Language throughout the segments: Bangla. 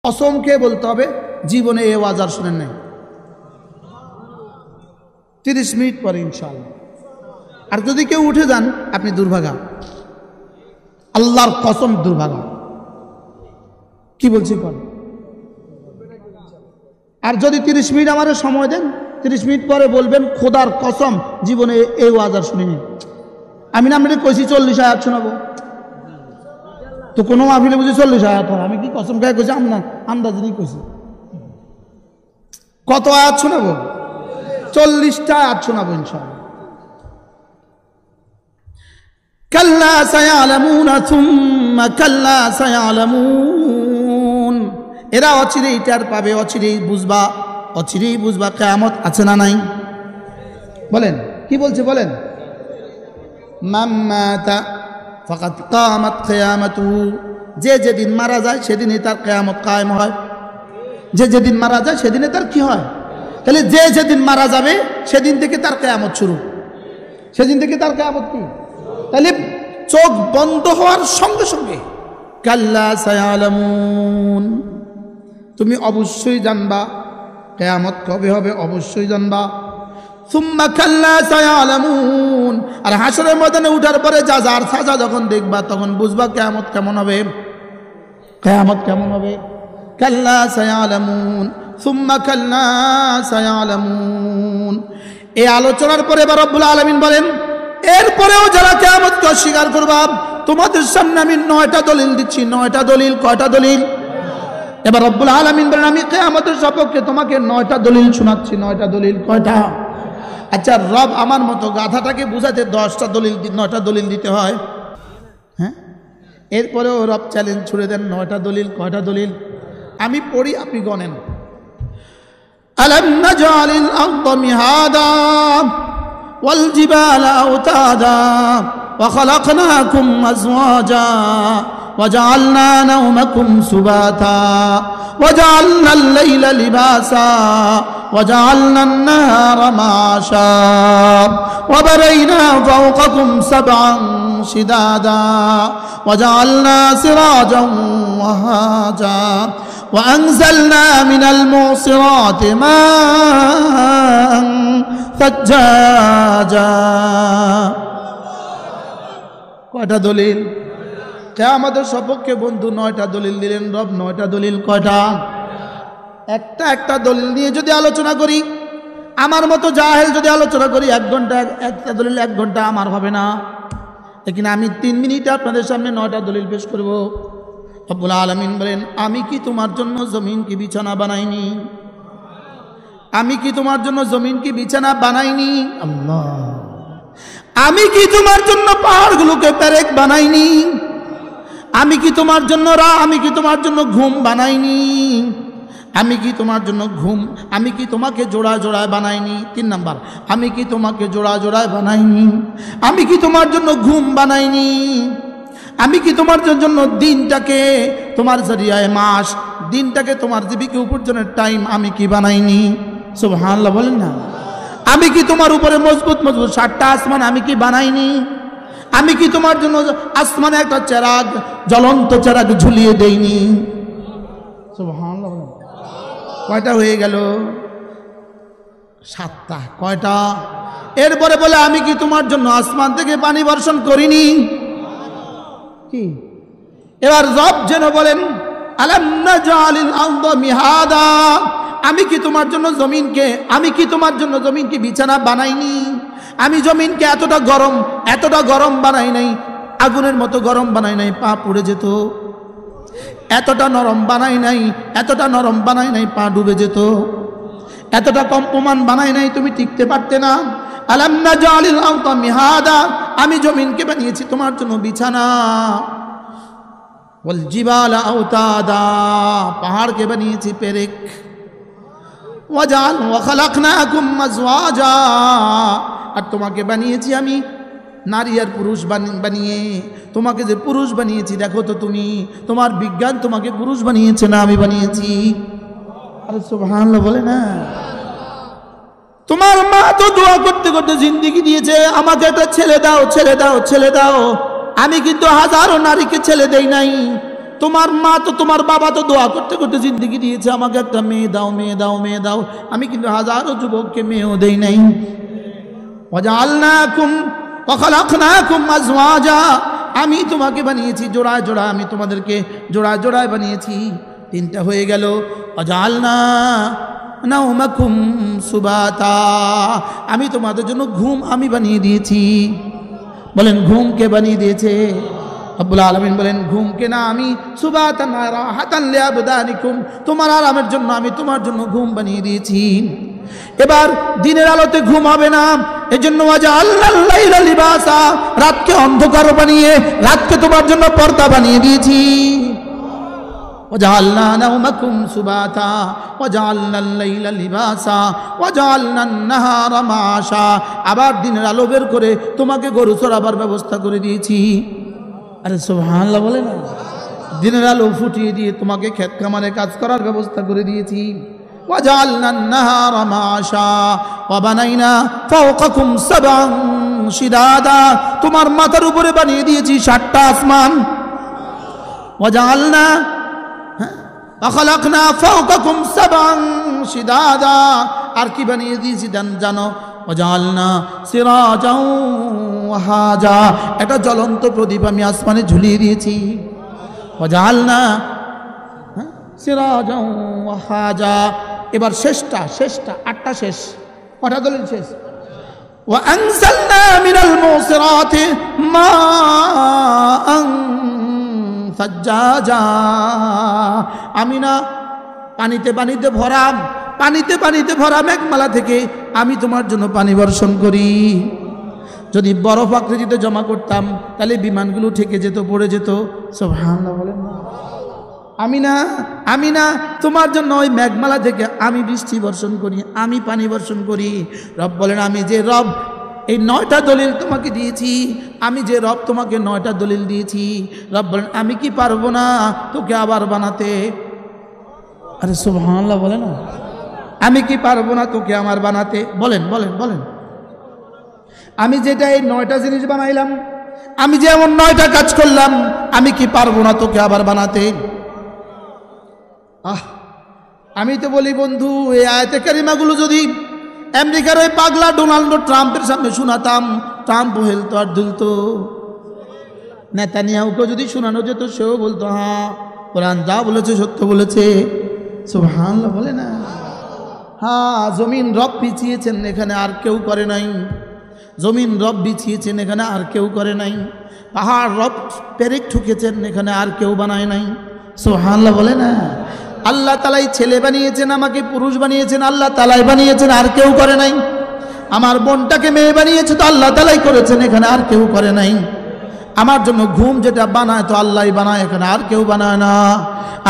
কসম খেয়ে বলতে হবে জীবনে এ ওয়াজ আর শুনেন নাই। 30 মিনিট পরে ইনশাআল্লাহ। আর যদি কেউ উঠে যান আপনি দুর্ভাগা, আল্লাহর কসম দুর্ভাগা। কি বলছি কোন? আর যদি 30 মিনিট আমার সময় দেন, 30 মিনিট পরে বলবেন খোদার কসম জীবনে এই ওয়াজ আর শুনিনি। আমি না আমি কইছি 40 আয়াত শোনাবো, তো কোনো মাহফিলে বুঝি 40 আয়াত হয়? আমি কি কসম খায় কইছি? আন্দাজ নিয়ে কইছি। কত আয়াত শোনাবো? 40টা আয়াত শোনাবো ইনশাআল্লাহ। কাল্লা সায়ালামুনা সুম্মা কাল্লা সায়ালামুন। এরা অচিরেই টের পাবে, অচিরেই বুঝবা কিয়ামত আছে না নাই। বলেন কি বলছে বলেন? মাম্মাতা ফাকাত কামাত কিয়ামাতুহু। যে যেদিন মারা যায় সেদিনই তার কিয়ামত কায়েম হয়। যে যেদিন মারা যায় সেদিনে তার কি হয়? তাহলে যে যেদিন মারা যাবে সেদিন থেকে তার কিয়ামত শুরু, সেদিন থেকে তার কিয়ামত কি? তাহলে চোখ বন্ধ হওয়ার সঙ্গে সঙ্গে কাল্লা সায়ালামুন, তুমি অবশ্যই জানবা কিয়ামত কবে হবে, অবশ্যই জানবা। সুম্মা কাল্লা সায়ালামুন, আর হাসরের ময়দানে উঠার পরে যার সাজা যখন দেখবা তখন বুঝবা কিয়ামত কেমন হবে, কিয়ামত কেমন হবে। কাল্লা সায়ালামুন সুম্মা কাল্লা সায়ালামুন। এই আলোচনার পরে এবার রব্বুল আলামিন বলেন এরপরেও যারা কিয়ামতকে অস্বীকার করবা তোমাদের সামনে আমি 9টা দলিল দিচ্ছি। 9টা দলিল। কয়টা দলিল? এবার রব্বুল আলামিন বলেন আমি কিয়ামতের সপক্ষে তোমাকে 9টা দলিল শোনাচ্ছি। 9টা দলিল। কয়টা? আচ্ছা রব আমার মতো গাধাটাকে বুঝাতে 10টা দলিল 9টা দলিল দিতে হয়? হ্যাঁ, এরপরেও রব চ্যালেঞ্জ ছুড়ে দেন 9টা দলিল। কয়টা দলিল? আমি পড়ি, আপনি গণেন। আলাম নাজআলিল আরদা মিহাদা ওয়াল জিবালা আওতাদা ওয়া খালাকনাকুম আজওয়াজা وجعلنا نومكم سباتا وجعلنا الليل لباسا وجعلنا النهار معاشا وبنينا فوقكم سبعا شدادا وجعلنا سراجا وهاجا وأنزلنا من المعصرات ماء ثجاجا। কয়টা দলিল? কিয়ামতের সপক্ষে বন্ধু 9টা দলিল দিলেন রব। 9টা দলিল। কয়টা? একটা দলিল নিয়ে যদি আলোচনা করি, আমার মতো জাহেল যদি আলোচনা করি 1 ঘন্টা, একটা দলিল 1 ঘন্টা আমার হবে না। লেকিন আমি 3 মিনিটে আপনাদের সামনে 9টা দলিল পেশ করব। রব্বুল আলামিন বলেন আমি কি তোমার জন্য জমিন কি বিছানা বানাইনি? আমি কি তোমার জন্য জমিন কি বিছানা বানাইনি? আল্লাহ। আমি কি তোমার জন্য পাহাড়গুলোকে পেরেক বানাইনি? আমি কি তোমার জন্য আমি কি তোমার জন্য ঘুম বানাইনি? আমি কি তোমার জন্য আমি কি তোমাকে জোড়া জোড়ায় বানাইনি? 3 নাম্বার, আমি কি তোমাকে জোড়া জোড়ায় বানাইনি? আমি কি তোমার জন্য ঘুম বানাইনি? আমি কি তোমার জন্য দিনটাকে তোমার জরিয়ায় মাস, দিনটাকে তোমার জীবিকা উপার্জনের টাইম আমি কি বানাইনি? সুবহানাল্লাহ বলেন না। আমি কি তোমার উপরে মজবুত 7টা আসমান আমি কি বানাইনি? আমি কি তোমার জন্য আসমানে একটা চেরাগ, জ্বলন্ত চেরাগ ঝুলিয়ে দেইনি? সুবহানাল্লাহ। কয়টা হয়ে গেল? 7টা। কয়টা? এরপরে বলে আমি কি তোমার জন্য আসমান থেকে পানি বর্ষণ করিনি? কি? এবার রব যেন বলেন আলাম নাজআলিল আরদা মিহাদা, আমি কি তোমার জন্য জমিনকে বিছানা বানাইনি? আমি জমিনকে এতটা গরম বানাই নাই, আগুনের মতো গরম বানাই নাই, পা পুড়ে যেত। এতটা নরম বানাই নাই, পা ডুবে যেত। এতটা কম্পমান বানাই নাই, তুমি টিকতে পারতে না। আলাম নাজআলিল আরদা মিহাদা, আমি জমিনকে বানিয়েছি তোমার জন্য বিছানা। ওয়াল জিবালা আওতাদা, পাহাড়কে বানিয়েছি পেরেক। ওয়া খালাকনাকুম আজওয়াজা, আর তোমাকে বানিয়েছি আমি নারী আর পুরুষ বানিয়ে। তোমাকে যে পুরুষ বানিয়েছি দেখো তো তুমি, তোমার বিজ্ঞান তোমাকে পুরুষ বানিয়েছে না আমি বানিয়েছি? আরে সুবহানাল্লাহ বলে না। তোমার মা তো দোয়া করতে করতে জিন্দেগি দিয়েছে, আমাকে একটা ছেলে দাও, ছেলে দাও, ছেলে দাও। আমি কিন্তু হাজারো নারীকে ছেলে দেই নাই, তোমার মা তো তোমার বাবা তো দোয়া করতে করতে জিন্দেগি দিয়েছে, আমাকে একটা মেয়ে দাও, মেয়ে দাও, মেয়ে দাও। আমি কিন্তু হাজারো যুবককে মেয়েও দেই নাই। ওয়াজআলনাকুম ওয়া খালাকনাকুম আজওয়াজা, আমি তোমাকে বানিয়েছি জোড়ায় জোড়ায়, আমি তোমাদেরকে জোড়ায় জোড়ায় বানিয়েছি। তিনটা হয়ে গেল। ওয়াজআলনা নাওমাকুম সুবাতা, আমি তোমাদের জন্য ঘুম আমি বানিয়ে দিয়েছি। বলেন ঘুমকে বানিয়ে দিয়েছে রব্বুল আলামিন। বলেন ঘুমকে না আমি সুবাতান রাহাতান লিআবদানিকুম, তোমার আরামের জন্য আমি তোমার জন্য ঘুম বানিয়ে দিয়েছি। এবার দিনের আলোতে ঘুম হবে না, এজন্য ওয়াজআলনাল লাইলা লিবাসা, রাতকে অন্ধকার বানিয়ে রাতকে তোমার জন্য পর্দা বানিয়ে দিয়েছি। وجعلنا نومكم سباتا وجعلنا الليل لباسا وجعلنا النهار معاشا, আবার দিনের আলো বের করে তোমাকে গরু চড়াবার ব্যবস্থা করে দিয়েছি। আরে সুবহানাল্লাহ বলে না। দিনের আলো ফুটিয়ে দিয়ে তোমাকে ক্ষেত খামারে কাজ করার ব্যবস্থা করে দিয়েছি। وجعلنا النهار معاشا وبنينا فوقكم سبعا شدادا, তোমার মাথার উপরে বানিয়ে দিয়েছি 7টা আসমান। وجعلنا وخلقنا فوقكم سبعا شدادا, আর কি বানিয়ে দিয়েছি জানো? وجعلنا سراجا وهاجا, একটা জ্বলন্ত প্রদীপ আমি আসমানে ঝুলিয়ে দিয়েছি। وجعلنا سراجا وهاجا, এবার শেষটা 8টা শেষ, কটা দলিল শেষ? وأنزلنا من المعصرات ماء সাজ্জাজা, আমি না পানিতে পানিতে ভরা মেঘমালা থেকে আমি তোমার জন্য পানি বর্ষণ করি। যদি বরফ আকৃতিতে জমা করতাম তাহলে বিমানগুলো ঠেকে যেত, পড়ে যেত। সুবহানাল্লাহ বলেন না। আমি না তোমার জন্য ওই মেঘমালা থেকে আমি বৃষ্টি বর্ষণ করি, আমি পানি বর্ষণ করি। রব বলেন আমি যে রব এই 9টা দলিল তোমাকে দিয়েছি, আমি যে রব তোমাকে 9টা দলিল দিয়েছি, রব বলেন আমি কি পারবো না তোকে আবার বানাতে? আরে সুবহানাল্লাহ বলে না। আমি কি পারবো না তোকে আমার বানাতে? বলেন বলেন বলেন। আমি যেটা এই 9টা জিনিস বানাইলাম, আমি যে এমন 9টা কাজ করলাম, আমি কি পারবো না তোকে আবার বানাতে? আমি তো বলি বন্ধু, এই আয়াতে কারিমাগুলো যদি আমেরিকার ওই পাগলা ডোনাল্ড ট্রাম্পের সামনে শোনাতাম, ট্রাম্প হেলতো আর দুলতো। নেতানিয়াহুকে যদি শোনানো যেত, সেও বলতো হ্যাঁ কোরআন যা বলেছে সত্য বলেছে। সুবহানাল্লাহ বলে না। হ্যাঁ, জমিন রব বিছিয়েছেন, এখানে আর কেউ করে নাই। জমিন রব বিছিয়েছেন, এখানে আর কেউ করে নাই। পাহাড় রব পেরেক ঠুকেছেন, এখানে আর কেউ বানায় নাই। সুবহানাল্লাহ বলে না। আল্লাহ তালাই ছেলে বানিয়েছেন, আমাকে পুরুষ বানিয়েছেন, আল্লাহ তালাই বানিয়েছেন, আর কেউ করে নাই। আমার বোনটাকে মেয়ে বানিয়েছে তো আল্লাহ তালাই করেছেন, এখানে আর কেউ করে নাই। আমার জন্য ঘুম যেটা বানায় তো আল্লাহ বানায়, এখানে আর কেউ বানায় না।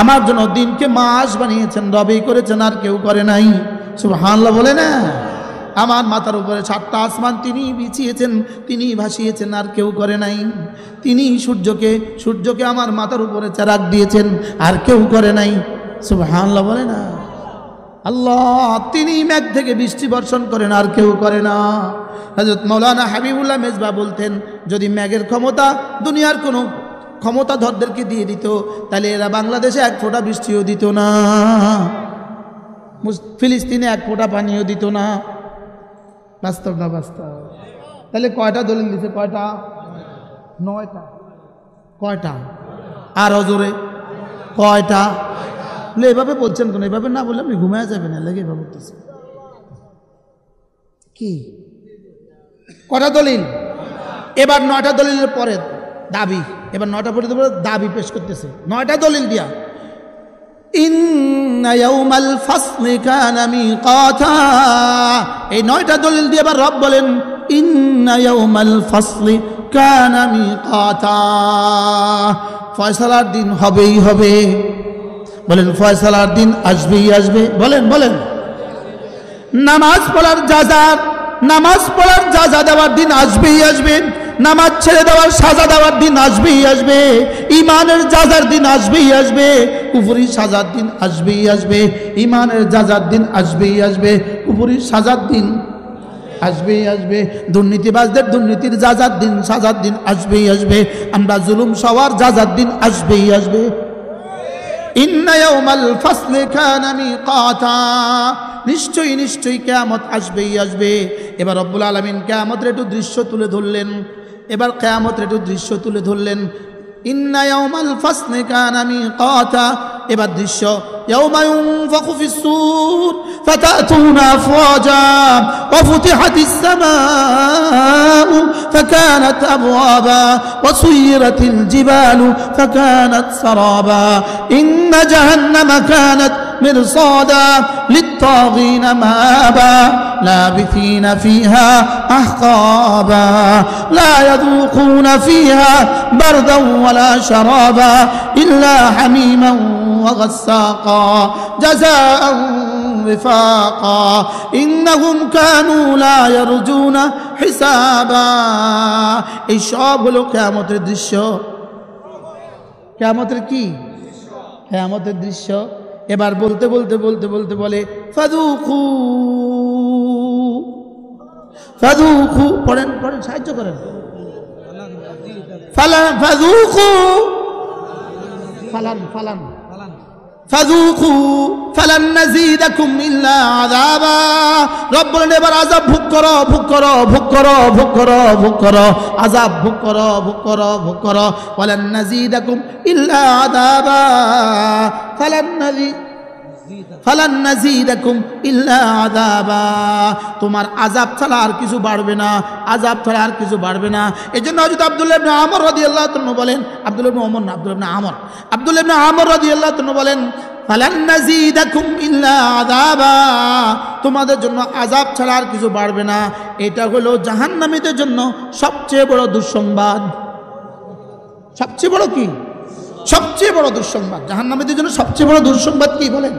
আমার জন্য দিনকে মাস বানিয়েছেন, রবেই করেছেন, আর কেউ করে নাই। সুবহানাল্লাহ বলে না। আমার মাথার উপরে 7টা আসমান তিনি বিছিয়েছেন, তিনি ভাসিয়েছেন, আর কেউ করে নাই। তিনি সূর্যকে আমার মাথার উপরে চারাক দিয়েছেন, আর কেউ করে নাই। সুবহানাল্লাহ বলে না। আল্লাহ তিনি মেঘ থেকে বৃষ্টি বর্ষণ করেন, আর কেউ করে না। হযরত মাওলানা হাবিবুল্লাহ মেজবা বলতেন, যদি মেঘের ক্ষমতা দুনিয়ার কোনো ক্ষমতাধরদেরকে দিয়ে দিত, তাহলে এরা বাংলাদেশে 1 ফোঁটা বৃষ্টিও দিত না, ফিলিস্তিনে 1 ফোঁটা পানিও দিত না। বাস্তব না বাস্তব? তাহলে কয়টা দলিল দিছে? কয়টা? 9টা। কয়টা? আরো জোরে কয়টা? এভাবে বলছেন কেন? এভাবে না বললে আপনি ঘুমায় যাবেন, লেগে এভাবে বলতেছে কি? কটা দলিল? এবার 9টা দলিলের পরে দাবি, এবার 9টা পরে দাবি পেশ করতেছে 9টা দলিল দিয়া। ইন্না ইয়াউমাল ফাসলি কানা মিকাতা, এই 9টা দলিল দিয়ে এবার রব বলেন ইন্না ইয়াউমাল ফাসলি কানা মিকাতা, ফয়সালার দিন হবেই হবে। বলেন ফয়সালার দিন আসবেই আসবে। বলেন বলেন। নামাজ পড়ার যাজা দেওয়ার দিন আসবেই আসবে। নামাজ ছেড়ে দেওয়ার সাজা দেওয়ার দিন আসবেই আসবে। ইমানের যাজার দিন আসবেই আসবে। কুফরি সাজার দিন আসবেই আসবে। ইমানের যাজার দিন আসবেই আসবে। কুফরি সাজার দিন আসবেই আসবে। দুর্নীতিবাজদের দুর্নীতির যাজার দিন সাজার দিন আসবেই আসবে। আমরা জুলুম সওয়ার যাজার দিন আসবেই আসবে। ইন্না ইয়াউমাল ফাসলি কানা মিকাতা, নিশ্চয়ই নিশ্চয়ই কিয়ামত আসবেই আসবে। এবার রব্বুল আলামিন কিয়ামতের একটু দৃশ্য তুলে ধরলেন, এবার কিয়ামতের একটু দৃশ্য তুলে ধরলেন। ইন্না ইয়াউমাল ফাসলি কানা মিকাতা, এবার দৃশ্য ইয়াউমা ইউনফাখু ফিস-সূর ফাতাতুনা আফওয়াজা ওয়া ফুতিহাতিস সামাউ ফাকানাত আবওয়াবা ওয়া সুয়িরাতিল জিবালু ফাকানাত সারাবা ইন্না জাহান্নামা কানাত مرصادا للطاغين مآبا لابثين فيها أحقابا لا يذوقون فيها بردا ولا شرابا إلا حميما وغساقا جزاء وفاقا إنهم كانوا لا يرجون حسابا। এই সব হলো কিয়ামতের দৃশ্য। কিয়ামতের কি? কিয়ামতের দৃশ্য। এবার বলতে বলতে বলতে বলতে বলে ফাযুকু ফাযুকু, পড়েন পড়েন, সাহায্য করেন। ফালান ফাযুকু ফালান ফালান ফাযুকু ফালান নাযীদাকুম ইল্লা আযাবা। রব বলেন এবার আযাব ভোগ করো, ভোগ করো, ভোগ করো, ভোগ করো, ভোগ করো, আযাব ভোগ করো, ভোগ করো, ভোগ করো। ফালান নাযীদাকুম ইল্লা আযাবা ফালান নাযীদাকুম ইল্লা আযাবা। তোমার আযাব ছাড়া আর কিছু বাড়বে না, আযাব ছাড়া আর কিছু বাড়বে না। এজন্য হযরত আব্দুল্লাহ ইবনে আমর রাদিয়াল্লাহু তাআলা বলেন, আব্দুল্লাহ ইবনে ওমর না, আব্দুল্লাহ ইবনে আমর, আব্দুল্লাহ ইবনে আমর রাদিয়াল্লাহু তাআলা বলেন ফালান নাযীদাকুম ইল্লা আযাবা, তোমাদের জন্য আযাব ছাড়া আর কিছু বাড়বে না। এটা হলো জাহান্নামীদের জন্য সবচেয়ে বড় দুঃসংবাদ। সবচেয়ে বড় কি? সবচেয়ে বড় দুঃসংবাদ। জাহান্নামীদের জন্য সবচেয়ে বড় দুঃসংবাদ কি বলেন?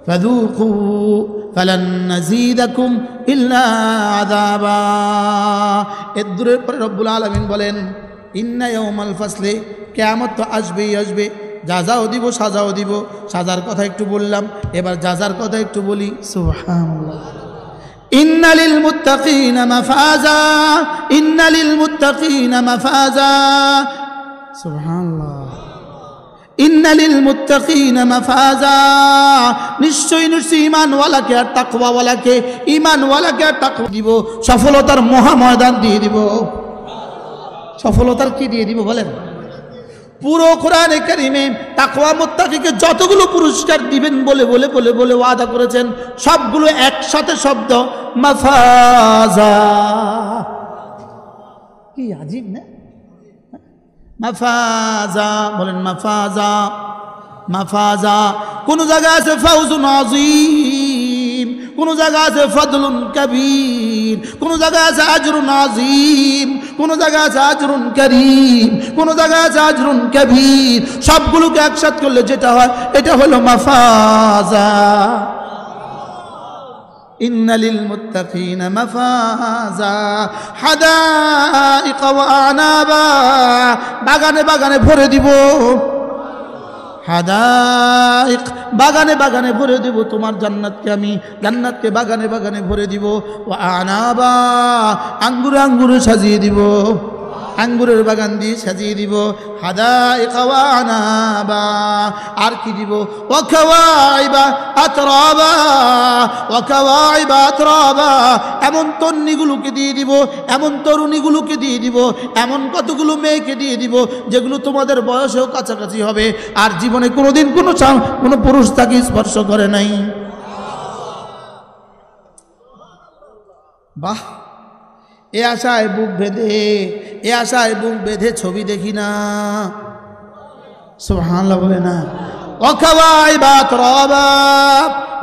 ফাযুকু ফালান নাযীদাকুম ইল্লা আযাবা। এর দূরের পরে রব্বুল আলামিন বলেন ইন্না ইয়াউমাল ফাসলি, কিয়ামত তো আসবেই আসবে, যাজাও দিব সাজাও দিব। সাজার কথা একটু বললাম, এবার যাজার কথা একটু বলি। সুবহানাল্লাহ। ইন্না লিল মুত্তাকিনা মাফাজা, ইন্না লিল মুত্তাকিনা মাফাজা। সুবহানাল্লাহ। ইন্না লিল মুত্তাকিনা মাফাজা, নিশ্চয়ই নিশ্চয়ই ঈমানওয়ালাকে আর তাকওয়াওয়ালাকে, ঈমানওয়ালাকে আর তাকওয়া দিব, সফলতার মহা ময়দান দিয়ে দিব। সফলতার কি দিয়ে দিব বলেন? পুরো কোরআনে কারিমে তাকওয়া মুত্তাকিকে যতগুলো পুরস্কার দিবেন বলে বলে বলে বলে ওয়াদা করেছেন, সবগুলো একসাথে শব্দ মাফাজা। কি আজীব না? মাফাজা বলেন, মাফাজা মাফাজা। কোন জায়গা আছে ফাউজুন আযীম, কোন জায়গা আছে ফাদলুন কবীর, কোন জায়গা আছে আজরুন আযীম, কোন জায়গা আছে আজরুন করিম, কোন জায়গা আছে আজরুন কবীর। সবগুলোকে একসাথে করলে যেটা হয় এটা হলো মাফাজা। ইন্না লিল মুত্তাকিনা মাফাজা হাদাইকা ওয়া আনাবা, বাগানে বাগানে ভরে দিব। হাদাইক, বাগানে বাগানে ভরে দিব তোমার জান্নাতকে, আমি জান্নাতকে বাগানে বাগানে ভরে দিব। ওয়া আনাবা, আঙ্গুরে আঙ্গুরে সাজিয়ে দিব, আঙ্গুরের বাগান দিয়ে সাজিয়ে দিব। হাদাইকা ওয়া আনাবা, আর কি দিব? ওয়া কাওয়াইবা আতরাবা, ওয়া কাওয়াইবা আতরাবা, এমন তরুণীগুলোকে দিয়ে দিব, এমন তরুণীগুলোকে দিয়ে দিব, এমন কতগুলো মেয়েকে দিয়ে দিব যেগুলো তোমাদের বয়সেও কাছাকাছি হবে, আর জীবনে কোনোদিন কোনো পুরুষ তাকে স্পর্শ করে নাই। বাহ! এ আশায় বুক বেঁধে, এ আশায় বুক বেঁধে ছবি দেখি না। সুবহানাল্লাহ বলে না। ওয়াকাওয়াইবা আতরাবা,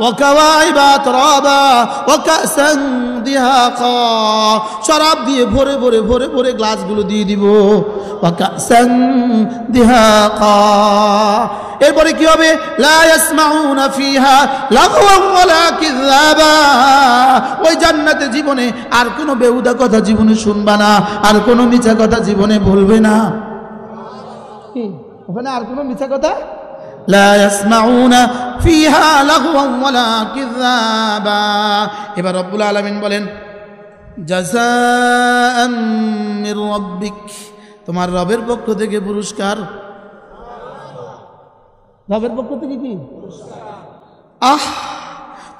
ওয়াকাওয়াইবা আতরাবা, ওয়াকাসান দিহাকা, শরাব দিয়ে ভরে ভরে ভরে ভরে গ্লাসগুলো দিয়ে দিব। ওয়াকাসান দিহাকা, এরপরে কি হবে? লা ইয়াসমাউনা ফিহা লাগওয়ান ওয়ালা কিযাবা, ওই জান্নাতে জীবনে আর কোনো বেহুদা কথা জীবনে শুনবা না, আর কোনো মিথ্যা কথা জীবনে বলবে না। কি ওখানে আর কোনো মিথ্যা কথা? লা ইয়াসমাউনা ফিহা লাগওয়ান ওয়ালা কিযাবা। এবার রব্বুল আলামিন বলেন জাযাআন মির রাব্বিক, তোমার রবের পক্ষ থেকে পুরস্কার। রবের পক্ষ থেকে কি?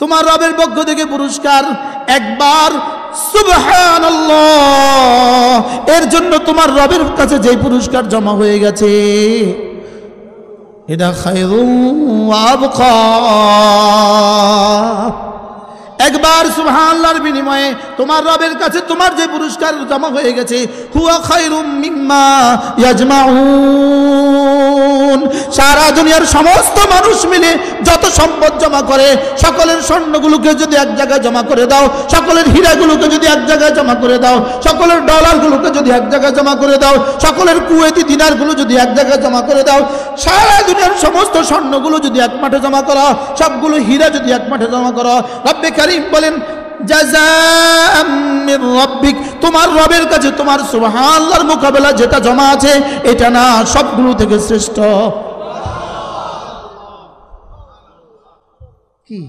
তোমার রবের পক্ষ থেকে পুরস্কার। একবার সুবহানাল্লাহ, এর জন্য তোমার রবের কাছে যে পুরস্কার জমা হয়ে গেছে এটা খায়রুন ওয়া আবকা। একবার সুবহানাল্লাহর বিনিময়ে তোমার রবের কাছে তোমার যে পুরস্কার জমা হয়ে গেছে, হুয়া খায়রুম মিম্মা ইয়াজমাউন। সারা দুনিয়ার সমস্ত মানুষ মিলে যত সম্পদ জমা করে, সকলের স্বর্ণগুলোকে যদি এক জায়গায় জমা করে দাও, সকলের হীরাগুলোকে যদি এক জায়গায় জমা করে দাও, সকলের ডলারগুলোকে যদি এক জায়গায় জমা করে দাও, সকলের কুয়েতি দিনারগুলো যদি এক জায়গায় জমা করে দাও, সারা দুনিয়ার সমস্ত স্বর্ণগুলো যদি এক মাঠে জমা করো, সবগুলো হীরা যদি এক মাঠে জমা করো, রব্বে কারীম বলেন জাযাআম মির রাব্বিক, তোমার রবের কাছে তোমার সুবহানাল্লাহর মোকাবেলা যেটা জমা আছে এটা না সবগুলো থেকে শ্রেষ্ঠ। কি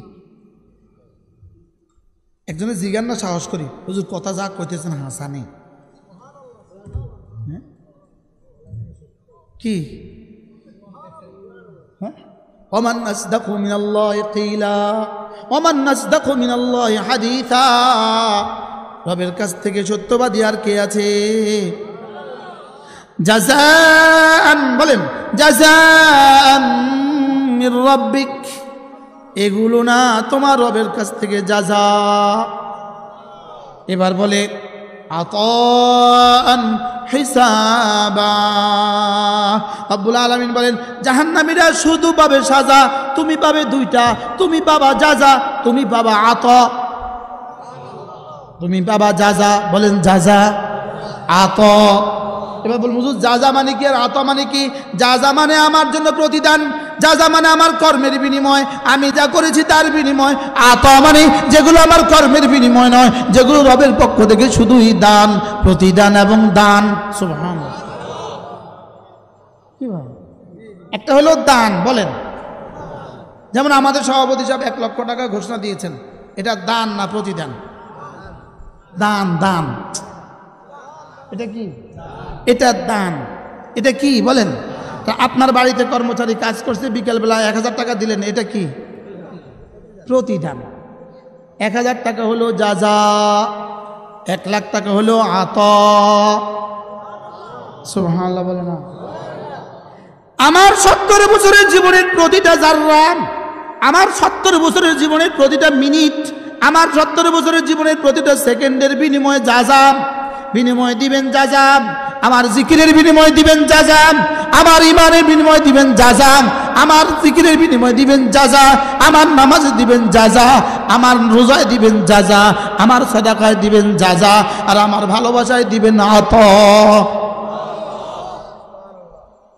একজনের জিজ্ঞান না সাহস করি, হুজুর কথা যা কইতেছেন হাসানি কি? ওমান আসদাকু মিনাল্লাহি কিলা ওমান আসদাকু মিনাল্লাহি হাদিসা, রবের কাছ থেকে সত্যবাদী আর কে আছে? জাযাআন বলেন জাযাআন মির রাব্বিক, এগুলো না তোমার রবের কাছ থেকে জাযা। এবার বলে আতাআন হিসাবা। রব্বুল আলামিন বলেন জাহান্নামীরা শুধু পাবে সাজা, তুমি পাবে দুইটা, তুমি পাবা জাযা, তুমি পাবা আতা। তুমি পাবা জাযা, বলেন জাযা আতা। এবার বল হুজুর জাযা মানে কি আর আতা মানে কি? জাযা মানে আমার জন্য প্রতিদান, জাযা মানে আমার কর্মের বিনিময়, আমি যা করেছি তার বিনিময়। আতা মানে যেগুলো আমার কর্মের বিনিময় নয়, যেগুলো রবের পক্ষ থেকে শুধুই দান, প্রতিদান এবং দান। সুবহানাল্লাহ। কি ভাই? একটা হলো দান, বলেন যেমন আমাদের সভাপতি সাহেব 1 লক্ষ টাকা ঘোষণা দিয়েছেন, এটা দান না প্রতিদান? দান, দান। এটা কি? এটা দান। এটা কি বলেন? তা আপনার বাড়িতে কর্মচারী কাজ করছে, বিকেলবেলা 1000 টাকা দিলেন, এটা কি? প্রতিদান। 1000 টাকা হলো জাযা, 1 লাখ টাকা হলো আতা। সুবহানাল্লাহ বলে না? আমার 70 বছরের জীবনের প্রতিটা জাররা, আমার 70 বছরের জীবনের প্রতিটা মিনিট, আমার 70 বছরের জীবনের প্রতিটা সেকেন্ডের বিনিময়ে জাযা, বিনিময় দিবেন জাযা। আমার জিকিরের বিনিময় দিবেন জাযা, আমার ইমানের বিনিময় দিবেন জাযা, আমার জিকিরের বিনিময় দিবেন জাযা, আমার নামাজে দিবেন জাযা, আমার রোজায় দিবেন জাযা, আমার সাদাকায় দিবেন জাযা, আর আমার ভালোবাসায় দিবেন আতা।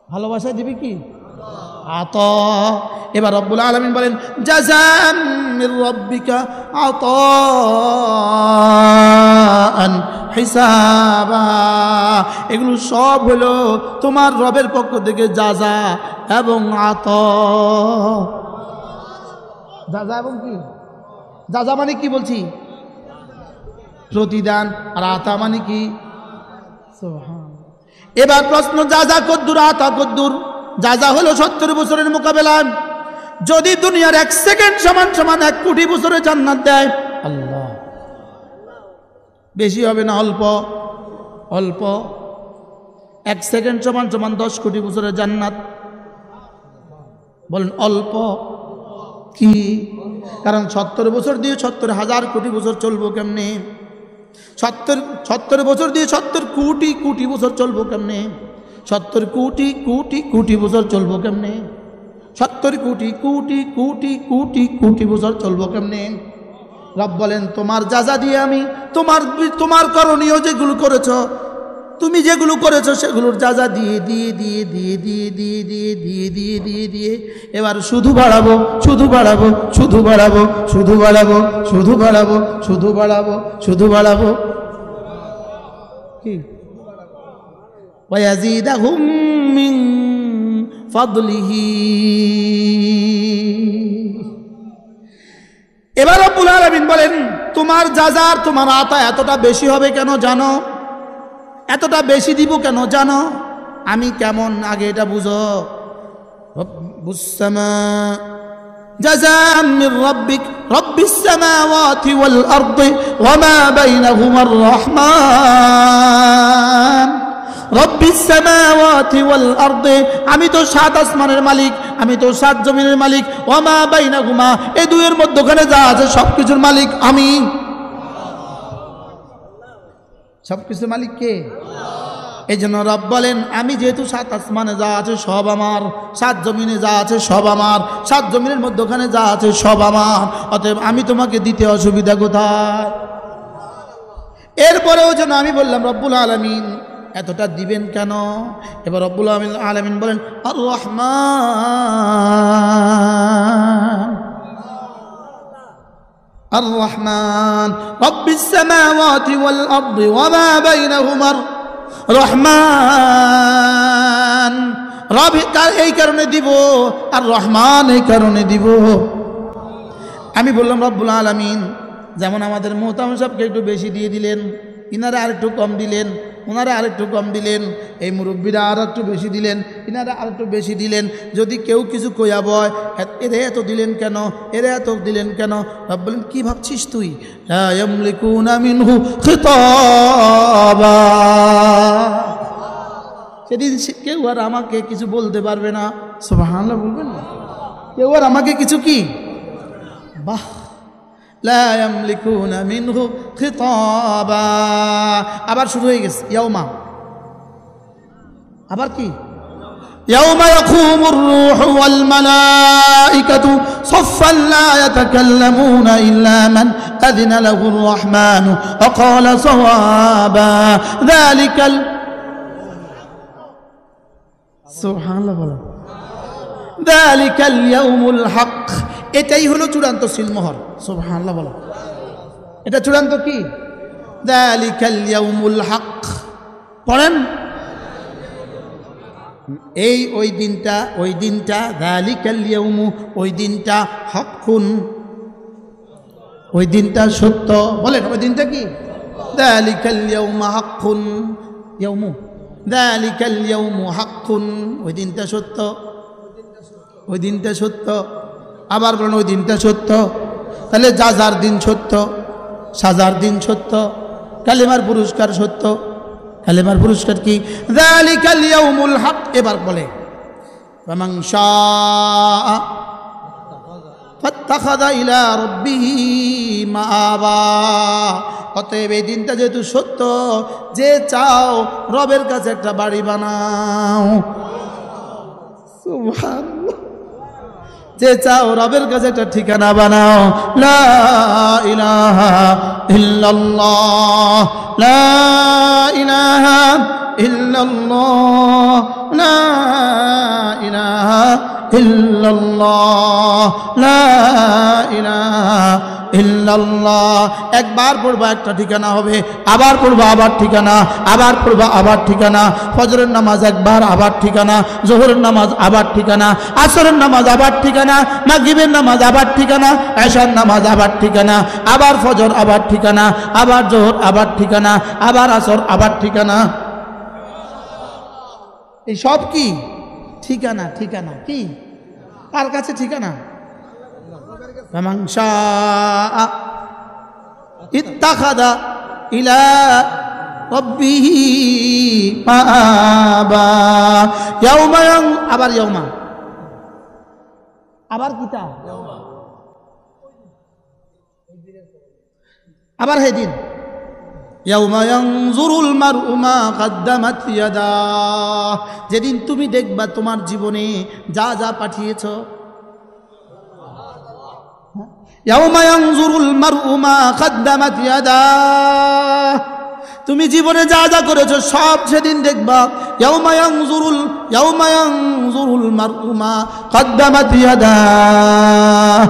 ভালোবাসায় দিবে কি? আতা। এবার রব্বুল আলামিন বলেন জাযাআম মির রাব্বিকা আতাআন হিসাবা। এগুলো সব হলো তোমার রবের পক্ষ থেকে জাযা এবং আতা। জাযা এবং কি? জাযা মানে কি বলছি? প্রতিদান। আর আতা মানে কি? সুবহানাল্লাহ। এবার প্রশ্ন, জাযা কদ্দুর আতা কদ্দুর? জাযা হলো 70 বছরের মোকাবেলা। যদি দুনিয়ার 1 সেকেন্ড সমান সমান 1 কোটি বছরের জান্নাত দেয় আল্লাহ, বেশি হবে না অল্প? অল্প। 1 সেকেন্ড সমান সমান 10 কোটি বছরের জান্নাত, বলেন অল্প কি? কারণ 70 বছর দিয়ে 70,000 কোটি বছর চলবো কেমনে? 70 বছর দিয়ে 70 কোটি কোটি বছর চলবো কেমনে? 70 কোটি কোটি কোটি বছর চলবো কেমনে? 70 কোটি কোটি কোটি কোটি কোটি বছর চলবো কেমনে? রব বলেন তোমার জাযা দিয়ে আমি তোমার করণীয় যেগুলো করেছো, তুমি যেগুলো করেছো সেগুলোর জাযা দিয়ে দিয়ে দিয়ে দিয়ে দিয়ে দিয়ে দিয়ে দিয়ে দিয়ে দিয়ে দিয়ে এবার শুধু বাড়াবো, শুধু বাড়াবো, শুধু বাড়াবো, শুধু বাড়াবো, শুধু বাড়াবো, শুধু বাড়াবো, শুধু বাড়াবো। কি? ওয়ায়াজিদাহুম মিন ফাদলিহি। এবার রব্বুল আলামিন বলেন তোমার জাযা আর তোমার আতা এতটা বেশি হবে কেন জানো? এতটা বেশি দিব কেন জানো? আমি কেমন আগে এটা বুঝো। রব্বুস সামা জাযাআম মির রাব্বিক রব্বিস সামাওয়াতি ওয়াল আরদি ওয়া মা বাইনাহুমার রহমান রব্বিস সামাওয়াতি ওয়াল আরদি আমি তো সাত আসমানের মালিক আমি তো সাত জমিনের মালিক ওয়া মা বাইনাহুমা এই দুইয়ের মধ্যখানে যা আছে সবকিছুর মালিক আমি সবকিছুর মালিক কে এই জন্য রব বলেন আমি যেহেতু সাত আসমানে যা আছে সব আমার সাত জমিনে যা আছে সব আমার সাত জমিনের মধ্যখানে যা আছে সব আমার অতএব আমি তোমাকে দিতে অসুবিধা কোথায় এরপরেও যেন আমি বললাম রব্বুল আলামিন এতটা দিবেন কেন এবার রব্বুল আলামিন বলেন আর রহমান আর রহমান রব্বিস সামাওয়াতি ওয়াল আরদি ওয়া মা বাইনাহুমার রহমান রব এই কারণে দিব আর রহমান এই কারণে দিব আমি বললাম রব্বুল আলামিন যেমন আমাদের মোহতামিম সাহেবকে একটু বেশি দিয়ে দিলেন ইনারা আরেকটু কম দিলেন ওনারা আরেকটু কম দিলেন এই মুরব্বীরা আর একটু বেশি দিলেন ইনারা আরেকটু বেশি দিলেন যদি কেউ কিছু কইয়া বয় এরে এত দিলেন কেন এরে এত দিলেন কেন রব বলেন কি ভাবছিস তুই লা ইয়ামলিকুনা মিনহু খিতাবা সেদিন কেউ আর আমাকে কিছু বলতে পারবে না সুবহানাল্লাহ বলবেন না কেউ আর আমাকে কিছু কি বাহ লা ইয়ামলিকুনা মিনহু খিতাবা আবার শুরু হয়ে গেছে ইয়াউমা আবার কি ইয়াউমা ইয়াকুমুর রূহু ওয়াল মালাইকাতু সাফফান লা ইয়াতাকাল্লামুনা ইল্লা মান আযিনা লাহুর রাহমানু ওয়া ক্বালা সাওয়াবা যালিকাল সুবহানাল্লাহ বলা যালিকাল ইয়াউমুল হক এটাই হলো চূড়ান্ত সিলমোহর সুবহানাল্লাহ বলো এটা চূড়ান্ত কি যালিকাল ইয়াউমুল হক পড়েন এই ওই দিনটা যালিকাল ইয়াউমু ওই দিনটা হকুন ওই দিনটা সত্য বলেন ওই দিনটা কি যালিকাল ইয়াউমু হকুন ইয়াউমু যালিকাল ইয়াউমু হকুন ওই দিনটা সত্য ওই দিনটা সত্য আবার বলেন ওই দিনটা সত্য তাহলে যার দিন সত্য সাজার দিন সত্য কালেমার পুরস্কার সত্য কালেমার পুরস্কার কি যালিকাল ইয়াউমুল হক এবার বলে ফামান শাআ ফাত্তাখাযা ইলা রাব্বিহি মাআবা অতএব এই দিনটা যেহেতু সত্য যে চাও রবের কাছে একটা বাড়ি বানাও সুবহানাল্লাহ যে চাও রবের কাছে একটা ঠিকানা বানাও লা ইলাহা ইল্লাল্লাহ লা ইলাহা ইল্লাল্লাহ লা ইলাহা ইল্লাল্লাহ লা ইলাহা ইল্লাল্লাহ একবার পড়বা একটা ঠিকানা হবে আবার পড়বা আবার ঠিকানা আবার পড়বা আবার ঠিকানা ফজরের নামাজ একবার আবার ঠিকানা জোহরের নামাজ আবার ঠিকানা আসরের নামাজ আবার ঠিকানা মাগরিবের নামাজ আবার ঠিকানা এশার নামাজ আবার ঠিকানা আবার ফজর আবার ঠিকানা আবার জোহর আবার ঠিকানা আবার আসর আবার ঠিকানা এই সব কি ঠিকানা ঠিকানা কি কার কাছে ঠিকানা ফামান শাআ ইত্তাখাযা ইলা রাব্বিহি মাআবা ইয়াউমা আবার ইয়াউমা আবার কিতা আবার হেদিন ইয়াউমা ইয়ানজুরুল মারউ মা কদ্দামাত ইয়াদাহ যেদিন তুমি দেখবা তোমার জীবনে যা যা পাঠিয়েছো ইয়াউমা ইয়ানজুরুল মারউ মা কদ্দামাত ইয়াদাহ তুমি জীবনে যা যা করেছো সব সেদিন দেখবা ইয়াউমা ইয়ানজুরুল মারউ মা কদ্দামাত ইয়াদাহ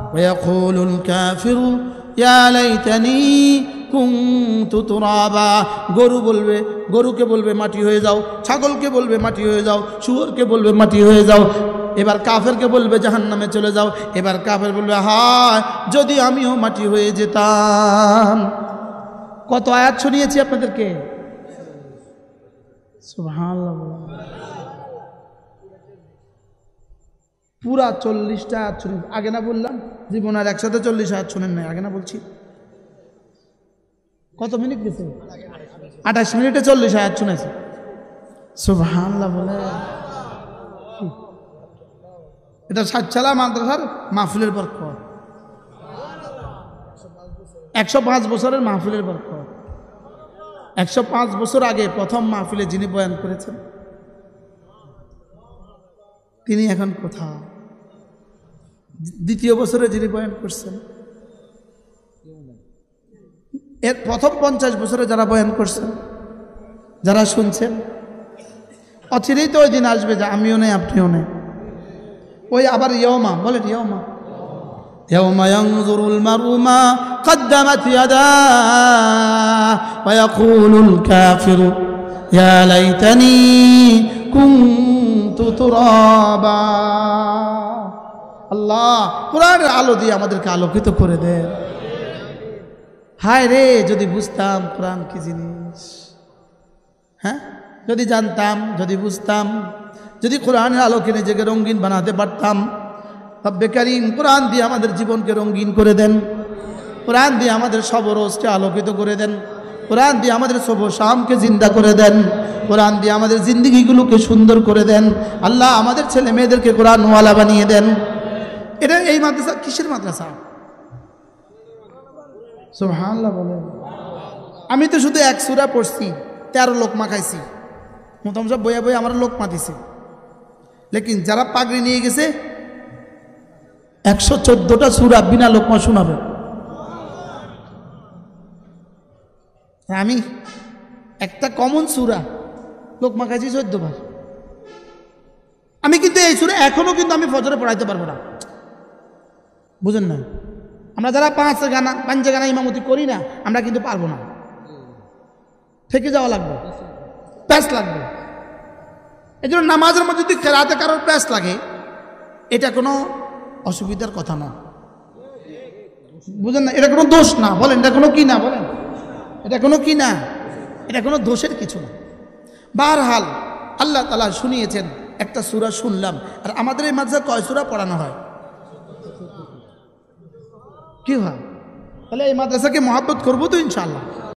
ওয়া ইয়াকুলুল কাফিরু ইয়া লাইতানি কুনতু তুরাবা গরু বলবে গরুকে বলবে মাটি হয়ে যাও ছাগলকে বলবে মাটি হয়ে যাও শুয়োরকে বলবে মাটি হয়ে যাও এবার কাফেরকে বলবে জাহান্নামে চলে যাও এবার কাফের বলবে হায় যদি আমিও মাটি হয়ে যেতাম কত আয়াত শুনিয়েছি আপনাদেরকে সুবহানাল্লাহ পুরা 40টা আয়াত শুনেন। আগে না বললাম জীবন আর একসাথে 40 আয়াত শুনেন নাই, আগে না বলছি? কত মিনিট গেছে? 28 মিনিটে 40 আয়াত শুনেছে। সুবহানাল্লাহ বলে। এটা সাতচালা মাদ্রাসার মাহফিলের বরকত, 105 বছরের মাহফিলের বরকত। 105 বছর আগে প্রথম মাহফিলে যিনি বয়ান করেছেন তিনি এখন কোথাও? দ্বিতীয় বছরে যিনি বয়ান করছেন, এর প্রথম 50 বছরে যারা বয়ান করছেন, যারা শুনছেন, অচিরেই তো ওই দিন আসবে যে আমিও নেই আপনিও নেই। ওই আবার ইয়মা বলেন, ইয়মা ইয়াউমা ইয়ানজুরুল মারউ মা কদ্দামাত ইয়াদাহু ওয়া ইয়াকুলুল কাফিরু ইয়া লাইতানি কুনতু তুরাবা। আল্লাহ কোরআনের আলো দিয়ে আমাদেরকে আলোকিত করে দেন। হায় রে, যদি বুঝতাম কোরআন কি জিনিস, হ্যাঁ, যদি জানতাম, যদি বুঝতাম, যদি কোরআনের আলোকে নিজেকে রঙিন বানাতে পারতাম। রব্বে কারীম কোরআন দিয়ে আমাদের জীবনকে রঙিন করে দেন, কোরআন দিয়ে আমাদের সবরোজকে আলোকিত করে দেন, কোরআন দিয়ে আমাদের সব শামকে জিন্দা করে দেন, কোরআন দিয়ে আমাদের জিন্দেগিগুলোকে সুন্দর করে দেন। আল্লাহ আমাদের ছেলে মেয়েদেরকে কোরআনওয়ালা বানিয়ে দেন। এটা এই মাদ্রাসা কিসের মাদ্রাসা? সুবহানাল্লাহ বলেন। আমি তো শুধু 1 সূরা পড়ছি, 13 লোকমা খাইছি, মোটামুটি সব বইয়া বইয়া আমার লোকমা দিছে। লেকিন যারা পাগড়ি নিয়ে গেছে 114টা সূরা বিনা লোকমা শোনাবে। আমি একটা কমন সূরা লোকমা খাইছি 14 বার। আমি কিন্তু এই সূরা এখনো কিন্তু আমি ফজরে পড়াইতে পারবো না, বুঝেন না? আমরা যারা 5 গানা ইমামতি করি না, আমরা কিন্তু পারবো না, থেকে যাওয়া লাগবে, প্যাস লাগবে। এই জন্য নামাজের মধ্যে যদি কেরাতে কারোর প্যাস লাগে, এটা কোনো অসুবিধার কথা না, বুঝেন না? এটা কোনো দোষ না, বলেন এটা কোনো কি না, বলেন এটা কোনো কি না, এটা কোনো দোষের কিছু না। বারহাল আল্লাহ তাআলা শুনিয়েছেন, একটা সূরা শুনলাম। আর আমাদের এই মাদ্রাসায় কয় সূরা পড়ানো হয়? কি হয়? তাহলে এই মাদ্রাসাকে মহব্বত করবো তো ইনশাআল্লাহ।